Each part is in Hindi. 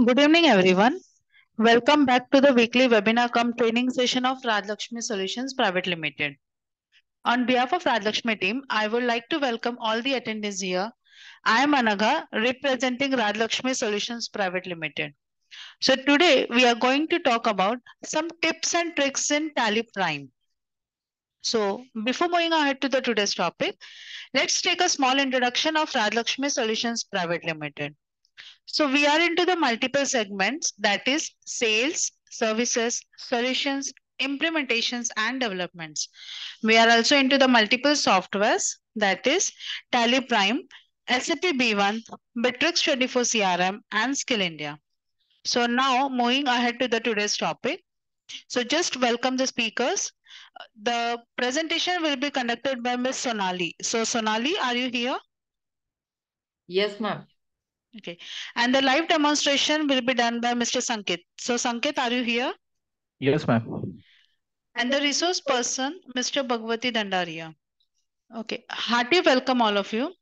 Good evening, everyone. Welcome back to the weekly webinar cum training session of Rajlakshmi Solutions Private Limited. On behalf of Rajlakshmi team, I would like to welcome all the attendees here. I am Anagha, representing Rajlakshmi Solutions Private Limited. So today we are going to talk about some tips and tricks in Tally Prime. So before moving ahead to the today's topic, let's take a small introduction of Rajlakshmi Solutions Private Limited. So we are into the multiple segments, that is sales, services, solutions, implementations and developments. We are also into the multiple softwares, that is Tally Prime, SAP B1, Bitrix 24 CRM and Skill India. So now moving ahead to the today's topic. So just welcome the speakers. The presentation will be conducted by Ms. Sonali. So Sonali, are you here? Yes, ma'am. Okay. And the live demonstration will be done by Mr. Sanket. So Sanket, are you here? Yes, ma'am. And the resource person, Mr. Bhagwati Dandaria. Okay. Hearty welcome all of you.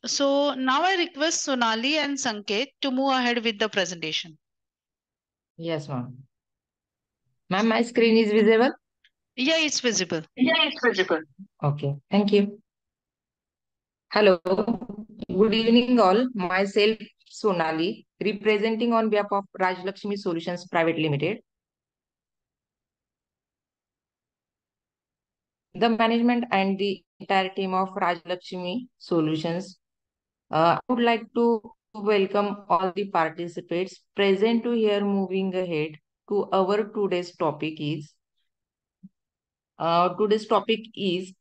So now I request Sonali and Sanket to move ahead with the presentation. Yes, ma'am. Ma'am, my screen is visible? Yeah, it's visible. Okay, thank you. Hello, good evening all. Myself, Sonali, representing on behalf of Rajlakshmi Solutions Private Limited. The management and the entire team of Rajlakshmi Solutions. I would like to welcome all the participants present to here moving ahead to our today's topic is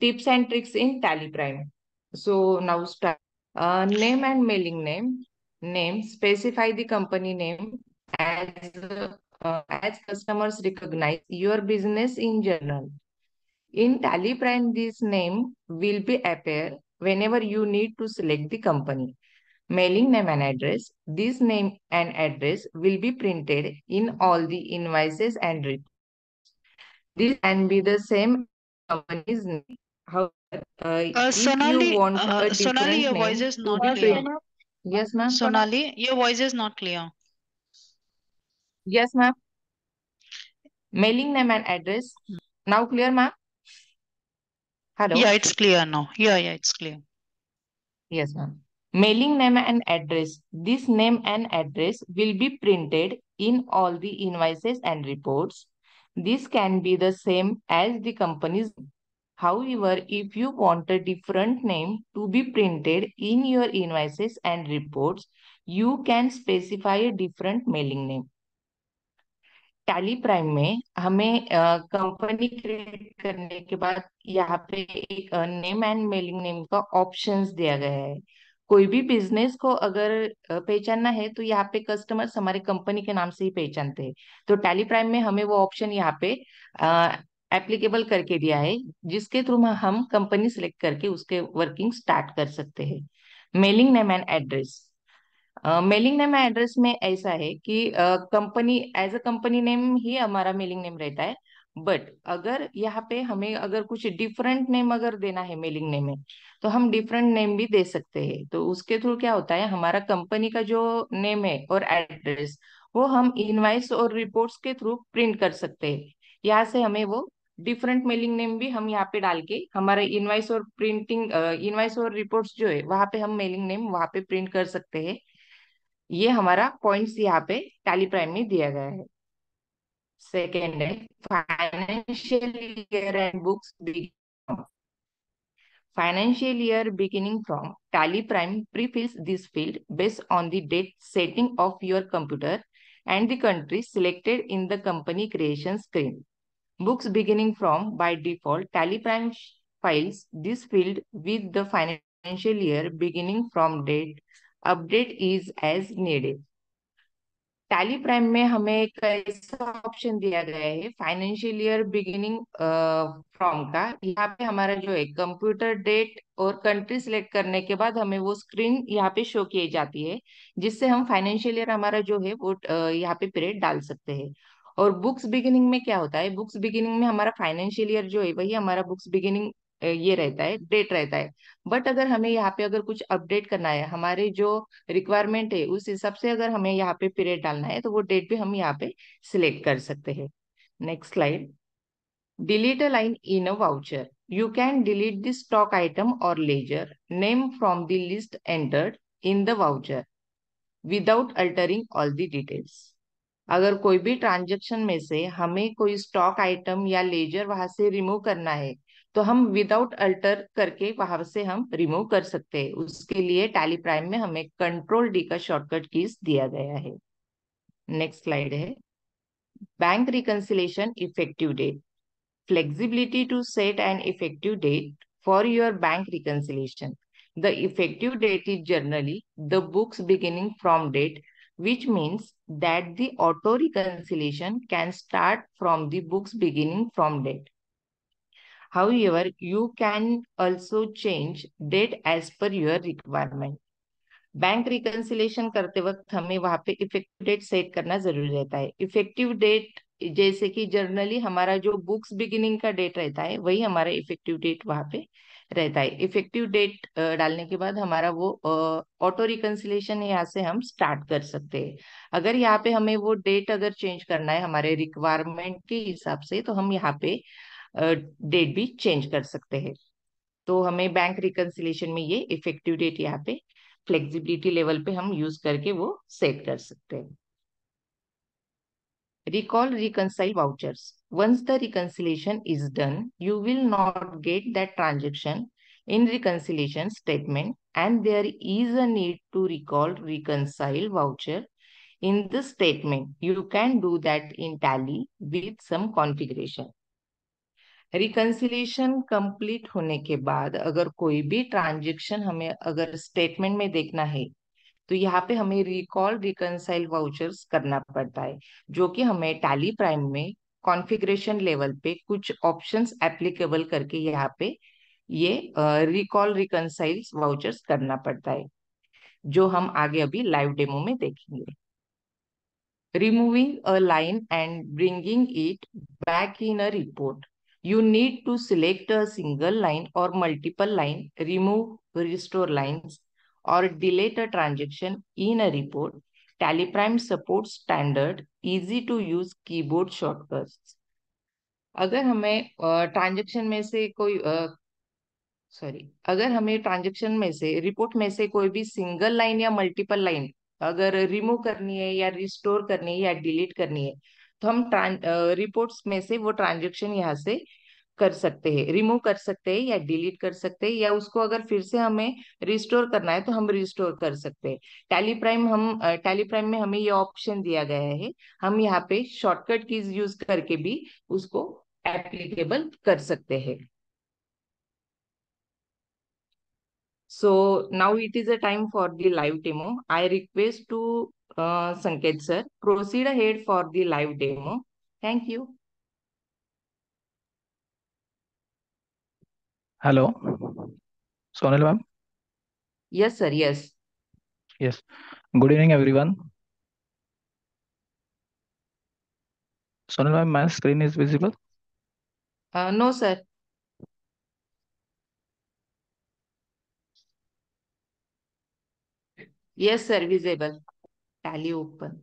tips and tricks in Tally Prime. So now start. Name and mailing name. Name, specify the company name as customers recognize your business in general. In Tally Prime, this name will be appear whenever you need to select the company. Mailing name and address. This name and address will be printed in all the invoices and reports. This can be the same company's name. However, if you want a Sonali, different your voice name is to not be clear. printed. Yes, ma'am. Sonali, your voice is not clear. Yes, ma'am. Mailing name and address. Now clear, ma'am? Hello? Yeah, it's clear now. Yeah, it's clear. Yes, ma'am. Mailing name and address. This name and address will be printed in all the invoices and reports. This can be the same as the company's. However, if you want a different name to be printed in your invoices and reports, you can specify a different mailing name. Tally Prime में हमें कंपनी क्रिएट करने के बाद यहाँ पे एक नेम एंड मेलिंग नेम का ऑप्शंस दिया गया है। कोई भी बिजनेस को अगर पहचानना है तो यहाँ पे कस्टमर्स हमारे कंपनी के नाम से ही पहचानते हैं। तो टैली प्राइम में हमें वो ऑप्शन यहाँ पे एप्लीकेबल करके दिया है, जिसके थ्रू हम कंपनी सिलेक्ट करके उसके वर्किंग स्टार्ट कर सकते हैं। Mailing name and address. Mailing name address में ऐसा है कि company as a company name ही हमारा मेलिंग नेम रहता है। बट अगर यहाँ पे हमें अगर कुछ डिफरेंट नेम अगर देना है मेलिंग नेम में, तो हम डिफरेंट नेम भी दे सकते हैं। तो उसके थ्रू क्या होता है, हमारा कंपनी का जो नेम है और एड्रेस वो हम इनवाइस और रिपोर्ट्स के थ्रू प्रिंट कर सकते हैं। यहाँ से हमें वो डिफरेंट मेलिंग नेम भी हम यहाँ पे डाल के हमारा इनवाइस और रिपोर्ट्स जो है वहां पे हम मेलिंग नेम वहां पे प्रिंट कर सकते हैं। ये हमारा पॉइंट्स यहाँ पे टैली प्राइम में दिया गया है। सेकेंड है financial year and books financial year beginning from Tally Prime pre-fills this field based on the date setting of your computer and the country selected in the company creation screen. Books beginning from, by default, Tally Prime files this field with the financial year beginning from date. Update is as needed. Tally Prime में हमें एक ऐसा ऑप्शन दिया गया है फाइनेंशियल ईयर बिगिनिंग फ्रॉम का। यहाँ पे हमारा जो है कंप्यूटर डेट और कंट्री सिलेक्ट करने के बाद हमें वो स्क्रीन यहाँ पे शो की जाती है, जिससे हम फाइनेंशियल ईयर हमारा जो है वो यहाँ पे पीरियड डाल सकते हैं। और बुक्स बिगिनिंग में क्या होता है, बुक्स बिगिनिंग में हमारा फाइनेंशियल ईयर जो है वही हमारा बुक्स बिगिनिंग ये रहता है, डेट रहता है। बट अगर हमें यहाँ पे अगर कुछ अपडेट करना है, हमारे जो रिक्वायरमेंट है उस हिसाब से अगर हमें यहाँ पे पीरियड डालना है, तो वो डेट भी हम यहाँ पे सिलेक्ट कर सकते हैं। Next slide. Delete a line in a voucher. You can delete the stock item or ledger name from the list entered in the voucher without altering all the details. अगर कोई भी ट्रांजैक्शन में से हमें कोई स्टॉक आइटम या लेजर वहां से रिमूव करना है, तो हम विदाउट अल्टर करके वहां से हम रिमूव कर सकते हैं। उसके लिए टैली प्राइम में हमें कंट्रोल डी का शॉर्टकट कीज दिया गया है। नेक्स्ट स्लाइड है bank reconciliation effective date. Flexibility to set an effective date for your bank reconciliation. The effective date is generally the book's beginning from date, which means that the auto reconciliation can start from the book's beginning from date. However, you can also change date as per your requirement. Bank reconciliation करते वक्त हमें वहां पे इफेक्टिव डेट सेट करना जरूरी रहता है। इफेक्टिव डेट जैसे कि जर्नली हमारा जो बुक्स बिगिनिंग का डेट रहता है वही हमारा इफेक्टिव डेट वहां पे रहता है। इफेक्टिव डेट डालने के बाद हमारा वो ऑटो रिकंसिलेशन यहाँ से हम स्टार्ट कर सकते हैं। अगर यहाँ पे हमें वो डेट अगर चेंज करना है हमारे रिक्वायरमेंट के हिसाब से, तो हम यहाँ पे डेट भी चेंज कर सकते हैं। तो हमें बैंक रिकंसिलेशन में ये इफेक्टिव डेट यहाँ पे फ्लेक्सिबिलिटी लेवल पे हम यूज करके वो सेट कर सकते हैं। Recall reconcile vouchers. Once the reconciliation is done, you will not get that transaction in reconciliation statement, and there is a need to recall reconcile voucher in the statement. You can do that in Tally with some configuration. Reconciliation complete होने के बाद अगर कोई भी ट्रांजेक्शन हमें अगर स्टेटमेंट में देखना है, तो यहाँ पे हमें रिकॉल रिकंसाइल वाउचर्स करना पड़ता है, जो कि हमें टैली प्राइम में कॉन्फ़िगरेशन लेवल पे कुछ ऑप्शंस एप्लीकेबल करके यहाँ पे ये रिकॉल रिकंसाइल वाउचर्स करना पड़ता है, जो हम आगे अभी लाइव डेमो में देखेंगे। Removing a line and bringing it back in a report. You need to select a single line or multiple line, remove, restore lines, or delete a transaction in a report. TallyPrime supports standard, easy to use keyboard shortcuts. अगर हमें ट्रांजेक्शन में से कोई अगर हमें ट्रांजेक्शन में से रिपोर्ट में से कोई भी सिंगल लाइन या मल्टीपल लाइन अगर रिमूव करनी है या रिस्टोर करनी है या डिलीट करनी है, तो हम रिपोर्ट्स में से वो ट्रांजेक्शन यहाँ से कर सकते हैं, रिमूव कर सकते हैं या डिलीट कर सकते हैं, या उसको अगर फिर से हमें रिस्टोर करना है तो हम रिस्टोर कर सकते हैं। टैली प्राइम में हमें ये ऑप्शन दिया गया है, हम यहाँ पे शॉर्टकट कीज यूज करके भी उसको एप्लीकेबल कर सकते हैं। So now it is a time for the live demo. I request to Sanket sir, proceed ahead for the live demo. Thank you. Hello Sonal ma'am. Yes, sir. Yes. Yes, good evening everyone. Sonal ma'am, my screen is visible? No, sir. Yes, sir. Visible. Tally open.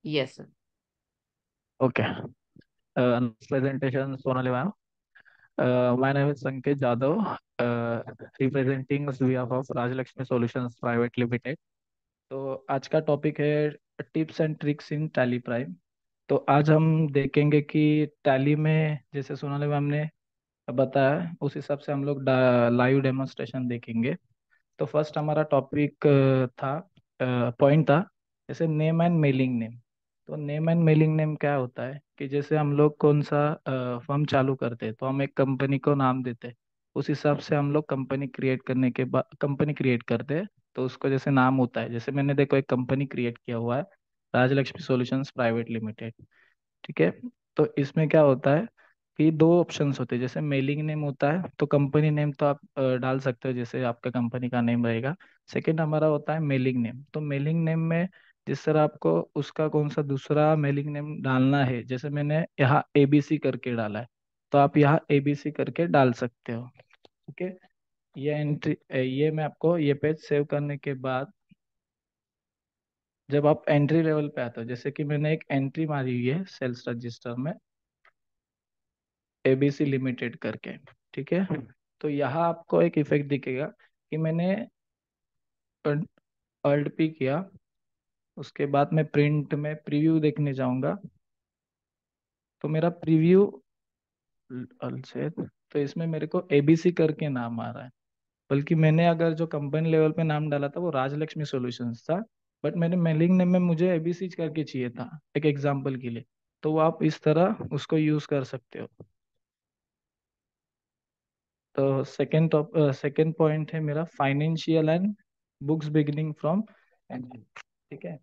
Yes, sir. Okay, presentation Sonali ma'am. My name is Sanket Jadhav, representing behalf of Rajalakshmi Solutions Private Limited. तो आज का टॉपिक है tips and tricks in tally prime. तो आज हम देखेंगे कि टैली में जैसे सोनाली मैम ने बताया उस हिसाब से हम लोग लाइव डेमोन्स्ट्रेशन देखेंगे। तो फर्स्ट हमारा टॉपिक था, पॉइंट था जैसे नेम एंड मेलिंग नेम। तो नेम एंड मेलिंग नेम क्या होता है कि जैसे हम लोग कौन सा फर्म चालू करते हैं तो हम एक कंपनी को नाम देते हैं, उस हिसाब से हम लोग कंपनी क्रिएट करने के बाद कंपनी क्रिएट करते हैं तो उसको जैसे नाम होता है। जैसे मैंने देखो एक कंपनी क्रिएट किया हुआ है, राजलक्ष्मी सॉल्यूशंस प्राइवेट लिमिटेड, ठीक है। तो इसमें क्या होता है कि दो ऑप्शंस होते हैं, जैसे मेलिंग नेम होता है तो कंपनी नेम तो आप डाल सकते हो जैसे आपका कंपनी का नेम रहेगा। सेकंड हमारा होता है मेलिंग नेम। तो मेलिंग नेम में जिस तरह आपको उसका कौन सा दूसरा मेलिंग नेम डालना है, जैसे मैंने यहाँ एबीसी करके डाला है, तो आप यहाँ ABC करके डाल सकते हो। ठीक है, ये एंट्री, ये मैं आपको ये पेज सेव करने के बाद जब आप एंट्री लेवल पे आते हो, जैसे कि मैंने एक एंट्री मारी हुई है सेल्स रजिस्टर में ABC लिमिटेड करके। ठीक है, तो यहाँ आपको एक इफेक्ट दिखेगा कि मैंने अल्ट पी किया, उसके बाद मैं प्रिंट में प्रीव्यू देखने जाऊंगा, तो मेरा प्रीव्यू से तो इसमें मेरे को ABC करके नाम आ रहा है। बल्कि मैंने अगर जो कंपनी लेवल पे नाम डाला था वो राजलक्ष्मी सॉल्यूशंस था, बट मैंने मेलिंग नेम में मुझे ABC करके चाहिए था एक एग्जांपल के लिए। तो वो आप इस तरह उसको यूज कर सकते हो। तो सेकेंड पॉइंट है मेरा financial and books beginning from. ठीक है,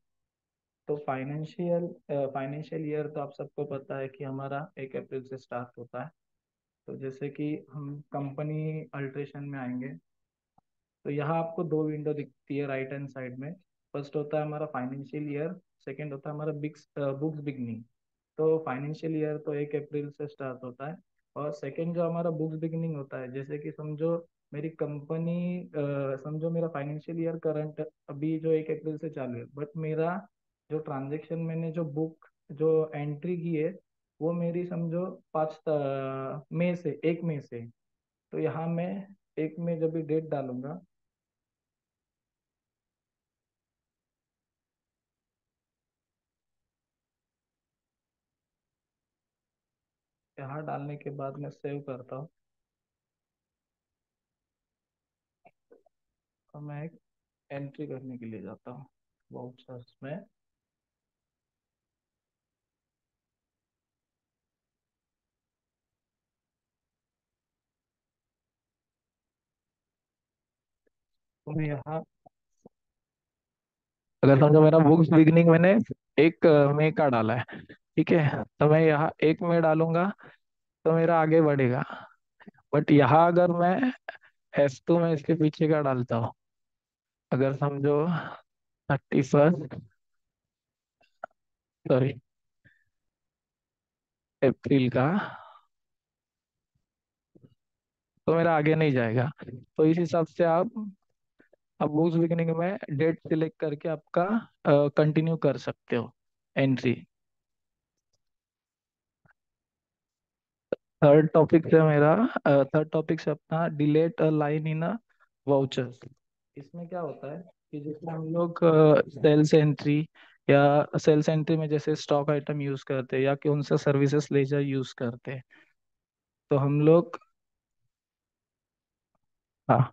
तो फाइनेंशियल ईयर तो आप सबको पता है कि हमारा 1 अप्रैल से स्टार्ट होता है। तो जैसे कि हम कंपनी अल्ट्रेशन में आएंगे, तो यहाँ आपको दो विंडो दिखती है राइट हैंड साइड में। फर्स्ट होता है हमारा फाइनेंशियल ईयर, सेकंड होता है हमारा बुक्स बिगनिंग। तो फाइनेंशियल ईयर तो 1 अप्रैल से स्टार्ट होता है, और सेकंड जो हमारा बुक्स बिगनिंग होता है, जैसे कि समझो मेरी कंपनी, समझो मेरा फाइनेंशियल ईयर करंट अभी जो 1 अप्रैल से चालू है, बट मेरा जो ट्रांजेक्शन मैंने जो एंट्री की है वो मेरी समझो 5 मई से 1 मई से। तो यहाँ मैं 1 मई जब भी डेट डालूंगा, यहाँ डालने के बाद मैं सेव करता हूँ, और मैं एक एंट्री करने के लिए जाता हूँ वाउचर्स में। तो मैं यहाँ, अगर समझो मेरा बुक्स बिगनिंग मैंने 1 मई का डाला है, ठीक है, तो मैं यहाँ 1 मई डालूंगा तो मेरा आगे बढ़ेगा। बट यहाँ अगर मैं F2 में इसके पीछे का डालता हूँ, अगर समझो 31, सॉरी, अप्रैल का, तो मेरा आगे नहीं जाएगा। तो इस हिसाब से आप बुक्स बिगनिंग में डेट सिलेक्ट करके आपका कंटिन्यू कर सकते हो एंट्री। थर्ड टॉपिक से अपना delete a line in a vouchers. इसमें क्या होता है कि जैसे हम लोग सेल्स एंट्री या सेल्स एंट्री में जैसे स्टॉक आइटम यूज करते हैं या कि उनसे सर्विसेज लेजर यूज करते हैं, तो हम लोग, हाँ,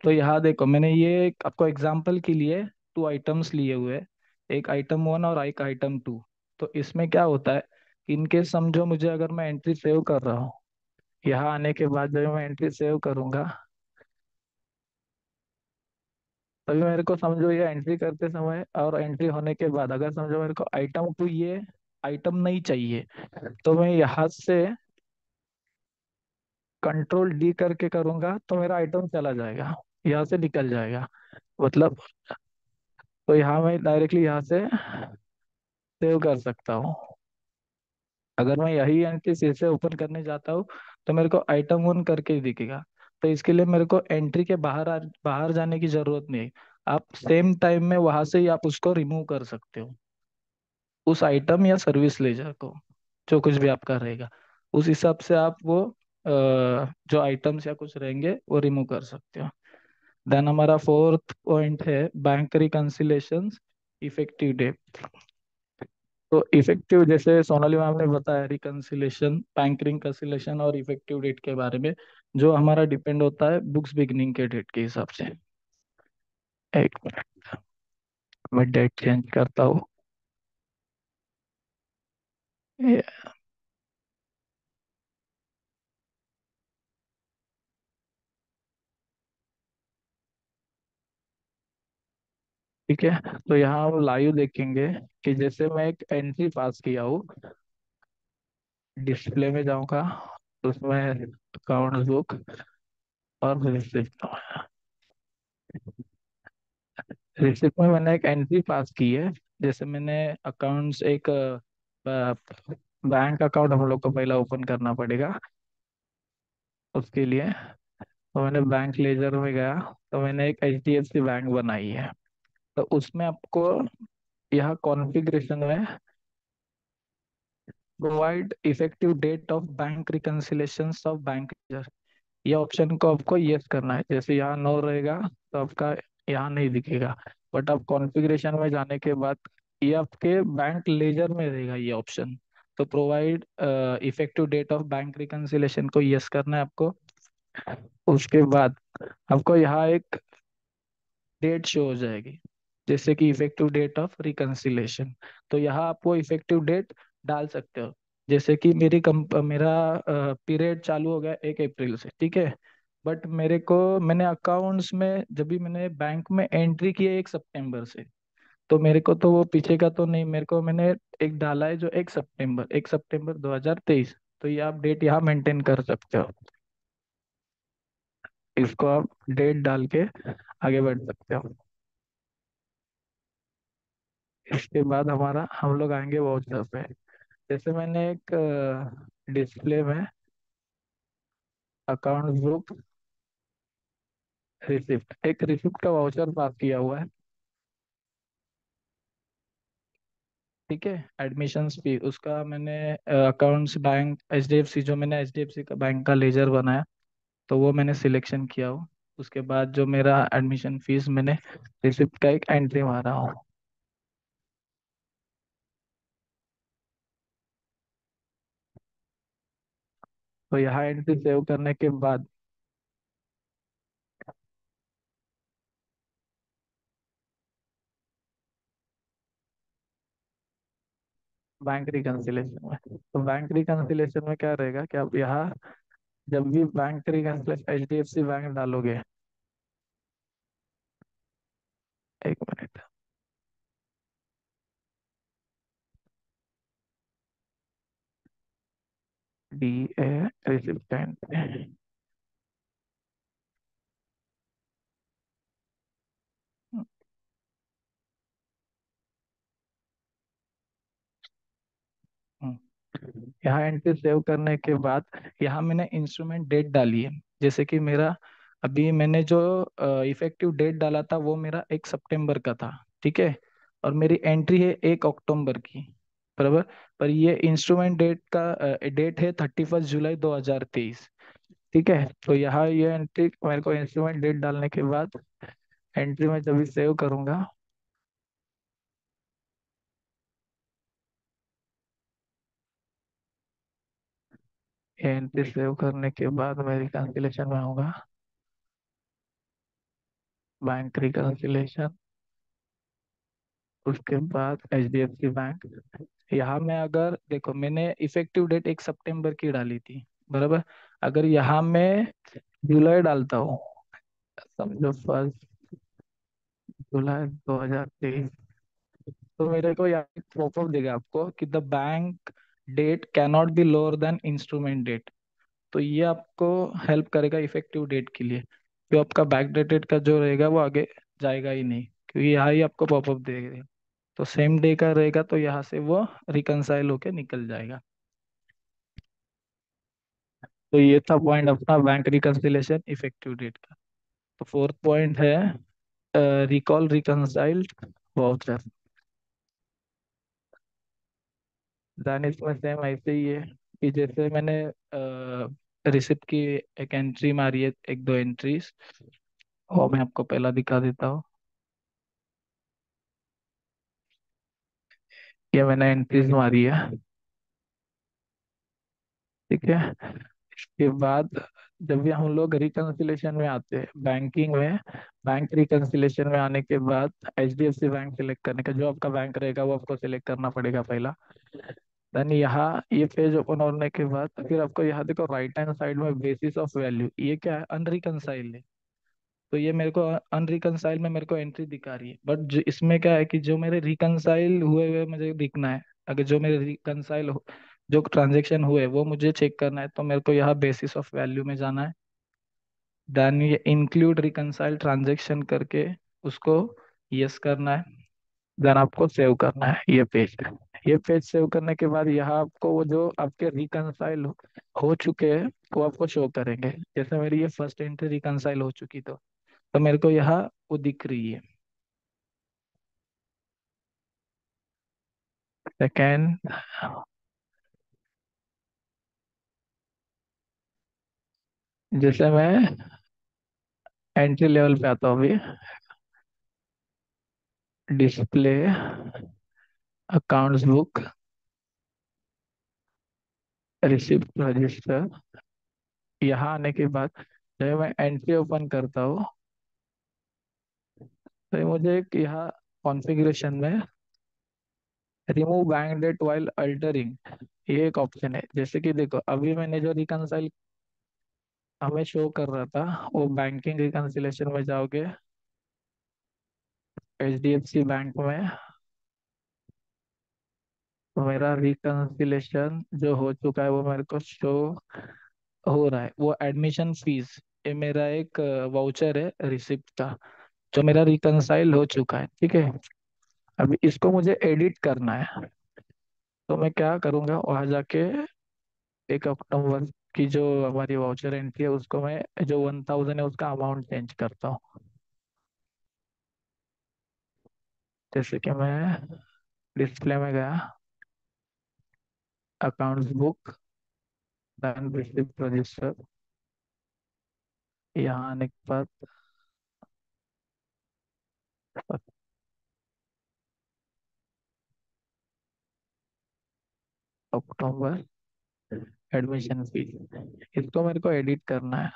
तो यहाँ देखो मैंने ये आपको एग्जांपल के लिए 2 आइटम्स लिए हुए हैं, एक आइटम 1 और एक आइटम 2। तो इसमें क्या होता है कि इनके समझो मुझे अगर मैं एंट्री सेव कर रहा हूँ, यहाँ आने के बाद जब मैं एंट्री सेव करूंगा, तभी मेरे को समझो ये एंट्री करते समय और एंट्री होने के बाद अगर समझो मेरे को आइटम 2 ये आइटम नहीं चाहिए, तो मैं यहाँ से कंट्रोल D करके करूंगा तो मेरा आइटम चला जाएगा, यहाँ से निकल जाएगा मतलब। तो यहाँ मैं डायरेक्टली यहाँ से सेव कर सकता हूँ। अगर मैं यही एंट्री फिर से ओपन करने जाता हूँ तो मेरे को आइटम 1 करके ही दिखेगा। तो इसके लिए मेरे को एंट्री के बाहर जाने की जरूरत नहीं है। आप सेम टाइम में वहां से ही आप उसको रिमूव कर सकते हो, उस आइटम या सर्विस लेजर को, जो कुछ भी आपका रहेगा उस हिसाब से आप वो जो आइटम्स या कुछ रहेंगे वो रिमूव कर सकते हो। देन हमारा फोर्थ पॉइंट है बैंक रिकंसिलेशन इफेक्टिव डेट। तो इफेक्टिव, जैसे सोनाली मैम ने बताया, रिकंसिलेशन, बैंक रिकंसिलेशन और इफेक्टिव डेट के बारे में, जो हमारा डिपेंड होता है बुक्स बिगनिंग के डेट के हिसाब से। एक मिनट, मैं डेट चेंज करता हूँ। ये- ठीक है, तो यहाँ हम लाइव देखेंगे कि जैसे मैं एक एंट्री पास किया हूँ, डिस्प्ले में जाऊंगा, उसमें अकाउंट बुक और रिसिप्ट। रिसिप्ट में मैंने एक एंट्री पास की है, जैसे मैंने अकाउंट्स एक बैंक अकाउंट हम लोग को पहला ओपन करना पड़ेगा। उसके लिए। तो मैंने बैंक लेजर में गया, तो मैंने एक HDFC बैंक बनाई है। तो उसमें आपको यह कॉन्फ़िगरेशन में provide effective date of bank reconciliation of bank ledger, ये ऑप्शन को आपको यस करना है। जैसे यहाँ नो रहेगा तो आपका यहाँ नहीं दिखेगा, बट आप कॉन्फ़िगरेशन में जाने के बाद ये आपके बैंक लेजर में रहेगा ये ऑप्शन। तो provide effective date of bank reconciliation को यस करना है आपको। उसके बाद आपको यहाँ एक डेट शो हो जाएगी, जैसे कि इफेक्टिव डेट ऑफ रिकंसिलेशन। तो यहाँ आप वो इफेक्टिव डेट डाल सकते हो। जैसे कि मेरा पीरियड चालू हो गया 1 अप्रैल से, ठीक है। बट मैंने अकाउंट्स में जब भी मैंने बैंक में एंट्री की है 1 सितंबर से, तो मेरे को तो वो पीछे का तो नहीं, मैंने एक डाला है जो 1 सितंबर 2023। तो ये आप डेट यहाँ मेंटेन कर सकते हो। इसको आप डेट डाल के आगे बढ़ सकते हो। इसके बाद हम लोग आएंगे वाउचर पे। जैसे मैंने एक डिस्प्ले में अकाउंट बुक रिसिप्ट, एक रिसिप्ट का वाउचर पास किया हुआ है, ठीक है। एडमिशन फी उसका मैंने अकाउंट्स बैंक HDFC, जो मैंने HDFC का बैंक का लेजर बनाया, तो वो मैंने सिलेक्शन किया हो। उसके बाद जो मेरा एडमिशन फीस, मैंने रिसिप्ट का एक एंट्री मारा हूँ। तो यहाँ एंट्री सेव करने के बाद बैंक रिकंसिलेशन में, तो बैंक रिकंसिलेशन में क्या रहेगा कि आप यहाँ जब भी बैंक रिकंसिलेशन HDFC बैंक डालोगे, एक मिनट, DA रिसिप्टेंट, यहाँ एंट्री सेव करने के बाद यहाँ मैंने इंस्ट्रूमेंट डेट डाली है। जैसे कि मेरा अभी मैंने जो इफेक्टिव डेट डाला था वो मेरा 1 सितंबर का था, ठीक है। और मेरी एंट्री है 1 अक्टूबर की, बराबर। पर ये इंस्ट्रूमेंट डेट का डेट है 31 जुलाई 2023, ठीक है। तो यहाँ ये एंट्री मेरे को इंस्ट्रूमेंट डेट डालने के बाद एंट्री में जब भी सेव करूंगा, ये एंट्री सेव करने के बाद मैं रिकन्सिलेशन में आऊंगा, बैंक रिकन्सिलेशन। उसके बाद HDFC बैंक, यहाँ मैं अगर देखो मैंने इफेक्टिव डेट 1 सितंबर की डाली थी, बराबर। अगर यहाँ मैं जुलाई डालता हूँ, समझो 1 जुलाई 2023, तो मेरे को यहाँ पॉपअप देगा आपको कि the bank date cannot be lower than instrument date. तो ये आपको हेल्प करेगा इफेक्टिव डेट के लिए। जो आपका बैक डेटेड का जो रहेगा वो आगे जाएगा ही नहीं, क्योंकि यहाँ ही आपको पॉपअप देगा। तो सेम डे का रहेगा तो यहाँ से वो रिकंसाइल होके निकल जाएगा। तो ये था पॉइंट अपना बैंक रिकंसिलेशन इफेक्टिव डेट का। तो फोर्थ पॉइंट है रिकॉल रिकंसाइल्ड वाउचर। देन इसमें सेम ऐसे ही है कि जैसे मैंने रिसिप्ट की एक एंट्री मारी है, एक दो एंट्रीज, वो मैं आपको पहला दिखा देता हूँ। ये मैंने एंट्रीज मारी है, ठीक है। इसके बाद जब भी हम लोग रिकंसिलेशन में आते हैं बैंकिंग में, बैंक रिकंसिलेशन में आने के बाद HDFC बैंक सिलेक्ट करने का, जो आपका बैंक रहेगा वो आपको सिलेक्ट करना पड़ेगा पहला। देन यहाँ ये पेज ओपन होने के बाद फिर आपको यहाँ देखो राइट हैंड साइड में बेसिस ऑफ वैल्यू, ये क्या है, अनरिकंसाइल्ड है। तो ये मेरे को अनरिकंसाइल में मेरे को एंट्री दिखा रही है, बट इसमें क्या है कि जो मेरे रिकंसाइल हुए हुए मुझे दिखना है। अगर जो मेरे रिकंसाइल जो ट्रांजेक्शन हुए वो मुझे चेक करना है, तो मेरे को यहाँ बेसिस ऑफ वैल्यू में जाना है। देन ये इंक्लूड रिकंसाइल ट्रांजेक्शन करके उसको यस करना है। देन आपको सेव करना है ये पेज। ये पेज सेव करने के बाद यहाँ आपको वो जो आपके रिकनसाइल हो चुके हैं वो आपको शो करेंगे। जैसे मेरी ये फर्स्ट एंट्री रिकनसाइल हो चुकी तो मेरे को यहाँ वो दिख रही है। सेकेंड, जैसे मैं एंट्री लेवल पे आता हूँ अभी, display accounts book receipt register, यहाँ आने के बाद जब मैं एंट्री ओपन करता हूँ तो ये मुझे एक यहाँ कॉन्फ़िगरेशन में remove bank date while altering ये एक ऑप्शन है। जैसे कि देखो अभी मैंने जो रिकंसाइल हमें शो कर रहा था वो बैंकिंग रिकंसिलेशन में जाओगे, HDFC बैंक में, तो मेरा रिकंसिलेशन जो हो चुका है वो मेरे को शो हो रहा है। वो एडमिशन फीस, ये मेरा एक वाउचर है रिसिप्ट का जो मेरा रिकंसाइल हो चुका है। ठीक है, अभी इसको मुझे एडिट करना है तो मैं क्या करूँगा, वहाँ जाके 1 अक्टूबर की जो हमारी वाउचर एंट्री है उसको मैं जो 1000 है उसका अमाउंट चेंज करता हूँ। जैसे कि मैं डिस्प्ले में गया, accounts book, then receipt register, यहाँ आने के बाद अक्टूबर एडमिशन फीस, इसको मेरे को एडिट करना है।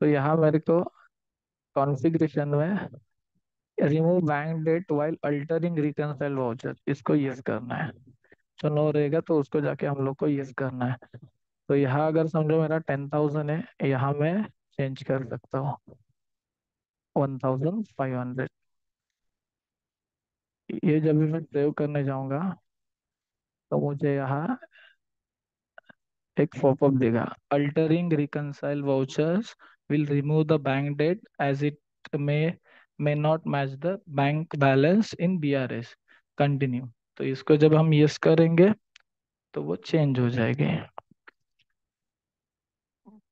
तो यहाँ मेरे को कॉन्फ़िगरेशन में remove bank date while altering reconcile voucher इसको यस करना है। तो नो रहेगा तो उसको जाके हम लोग को यस करना है। तो यहाँ अगर समझो मेरा 10,000 है, यहाँ मैं चेंज कर सकता हूँ 1,500। ये जब भी मैं सेव करने जाऊंगा तो मुझे यहाँ एक पॉपअप देगा, altering reconcile vouchers will remove the bank date as it may not match the bank balance in BRS continue. तो इसको जब हम यस करेंगे तो वो चेंज हो जाएगी।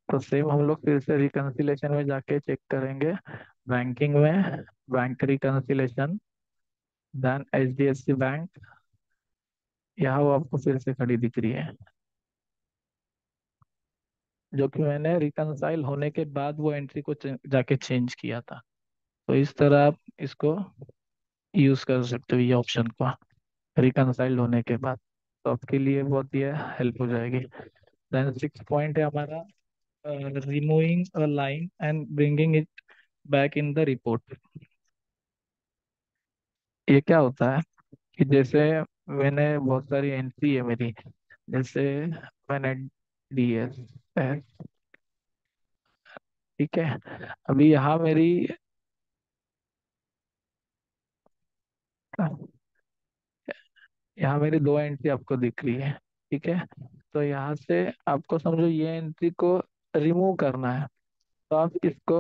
तो सेम हम लोग फिर से रिकंसिलेशन में जाके चेक करेंगे, बैंकिंग में bank reconciliation, then HDFC bank, यहाँ वो आपको फिर से खड़ी दिख रही है जो कि मैंने रिकंसाइल होने के बाद वो एंट्री को जाके चेंज किया था। तो इस तरह आप इसको यूज कर सकते हो ये ऑप्शन को रिकंसाइल होने के बाद। तो आपके लिए बहुत ही हेल्प हो जाएगी। देन 6 पॉइंट है हमारा removing a line and bringing it back in the report. ये क्या होता है कि जैसे मैंने बहुत सारी एंट्री है मेरी, जैसे मैंने DS है, ठीक है, अभी यहाँ मेरी यहाँ मेरी 2 एंट्री आपको दिख रही है। ठीक है, तो यहाँ से आपको समझो ये एंट्री को रिमूव करना है तो आप इसको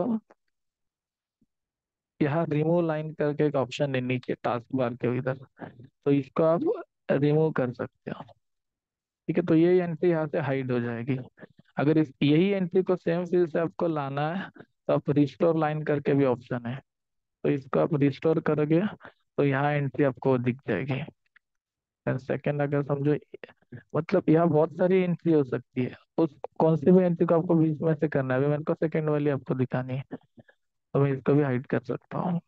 यहाँ रिमूव लाइन करके एक ऑप्शन है नीचे टास्क बार के इधर, तो इसको आप रिमूव कर सकते हो। ठीक है, तो ये एंट्री यहाँ से हाइड हो जाएगी। अगर इस यही एंट्री को सेम फिर से आपको लाना है तो आप रिस्टोर लाइन करके भी ऑप्शन है, तो इसको आप रिस्टोर करोगे तो यहाँ एंट्री आपको दिख जाएगी। सेकंड अगर समझो, मतलब यहाँ बहुत सारी एंट्री हो सकती है, उस कौन सी भी एंट्री को आपको बीच में से करना है, अभी मेरे को सेकंड वाली आपको दिखानी है तो मैं इसको भी हाइड कर सकता हूँ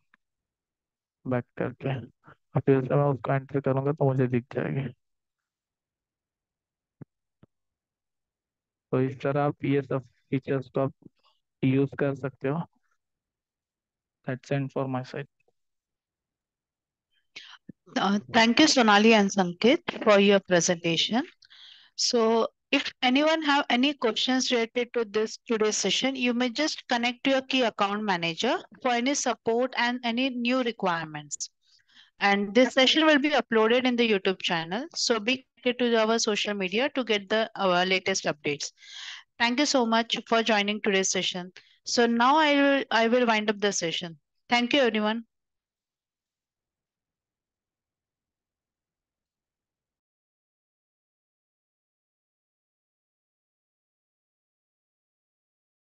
बैक करके, और फिर से मैं उसको एंट्री करूंगा तो मुझे दिख जाएगी। तो इस तरह आप ये सब फीचर्स को आप यूज कर सकते हो। That's and for my side. Thank you, Sonali and Sanket, for your presentation. So, if anyone have any questions related to this today's session, you may just connect to your key account manager for any support and any new requirements. And this session will be uploaded in the YouTube channel. So be connected to our social media to get the our latest updates. Thank you so much for joining today's session. So now I will wind up the session. Thank you, everyone.